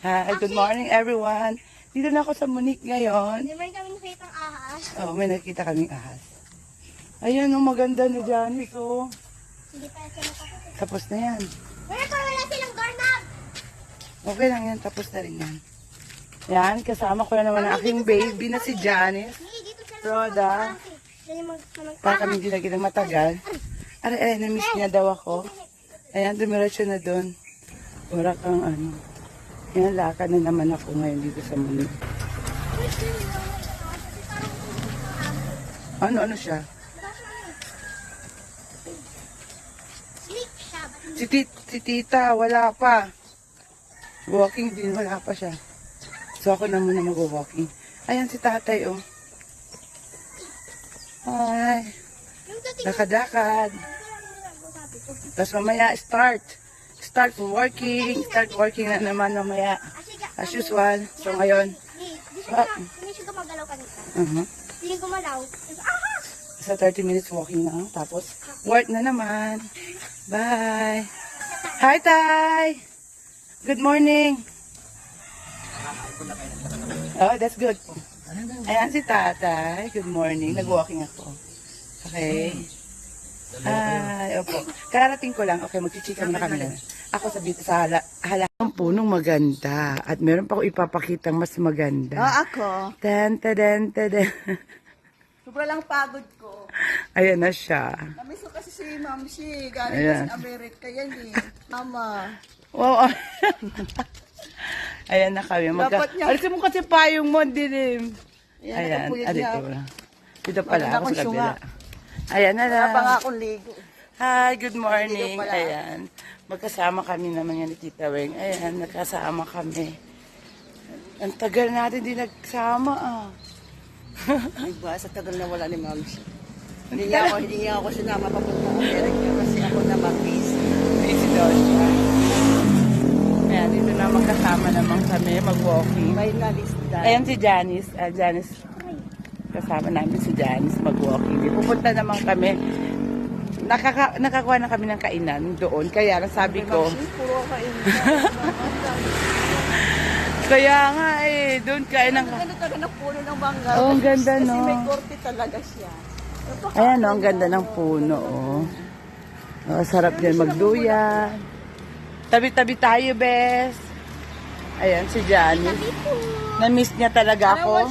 Hi, good morning everyone. Dito na ako sa Monique ngayon. Hindi man kami nakita ang ahas. Oh, may nakita kaming ahas. Ayan, oh, maganda ni Janice, oh. Hindi pa sila tapos. Tapos na yan. Wala silang doorknob. Okay lang yan, tapos na rin yan. Yan, kasama ko na naman ang aking baby na si Janice. Dito sila. Roda. Para kami hindi lagi ng matagal. Aray, na-miss niya daw ako. Ayan, dumiretso na doon. Wala kang ano. Yan, lakad na naman ako ngayon dito sa Monique. Ano siya? Sleep siya. Si tita, wala pa. Walking din, wala pa siya. So ako na muna mag-walking. Ayan si tatay, oh. Hi. Lakad-lakad. Tapos mamaya, Start working na naman mamaya. As usual. So ngayon, Hindi siya gumagalaw kanina. uh-huh. Hindi gumalaw. Ahas! Sa 30 minutes walking na. Tapos, work na naman. Bye. Hi, Tay. Good morning. Oh, that's good. Ayan si Tatay. Good morning. Nag-walking ako. Okay. Ay, opo. Kararating ko lang. Okay, magchichika muna kami lang. Ako sa halagang punong maganda. At meron pa ako ipapakitang mas maganda. Ako. Ten. Sobra lang pagod ko. Ayan na siya. Namiss ko kasi si Ma'am Shi. Galing Ayan. sa Amerika yan eh. Mama. Wow. Ayan na kami. Dapat niya. Alisin mo kasi payong mo, dilim. Ayan. nakapuyat Dito. niya. Dito pala Wala ako akong sa kabila. sunga. Ayan na Wala lang. pa nga akong ligo. Hi, good morning. Dito pala. Ayan. Magkasama kami naman yan ni Tita Weng. Ayan, nagkasama kami. Ang tagal natin di nagsama ah. Diba, sa tagal na wala ni Ma'am Shi. Hindi niya ako sinama papunta Amerika kasi ako naman busy. Busy daw siya. Ayan, dito na magkasama naman kami, mag-walking. May nalista. Ayan si Janice. Janice, kasama namin si Janice mag-walking. Pupunta naman kami. Nakakuha na kami ng kainan doon. Kaya lang sabi ko, Ma'am Shi, puro kain. kaya nga doon kain ng... Ang ganda talaga ng puno ng mangga. Oh, ang ganda, kasi no? Kasi may korte talaga siya. Ayan, no, ang ganda ng puno, oh. Oh, sarap din magduyan. Tabi-tabi tayo, bes. Ayan, si Janice. Na-miss niya talaga ako.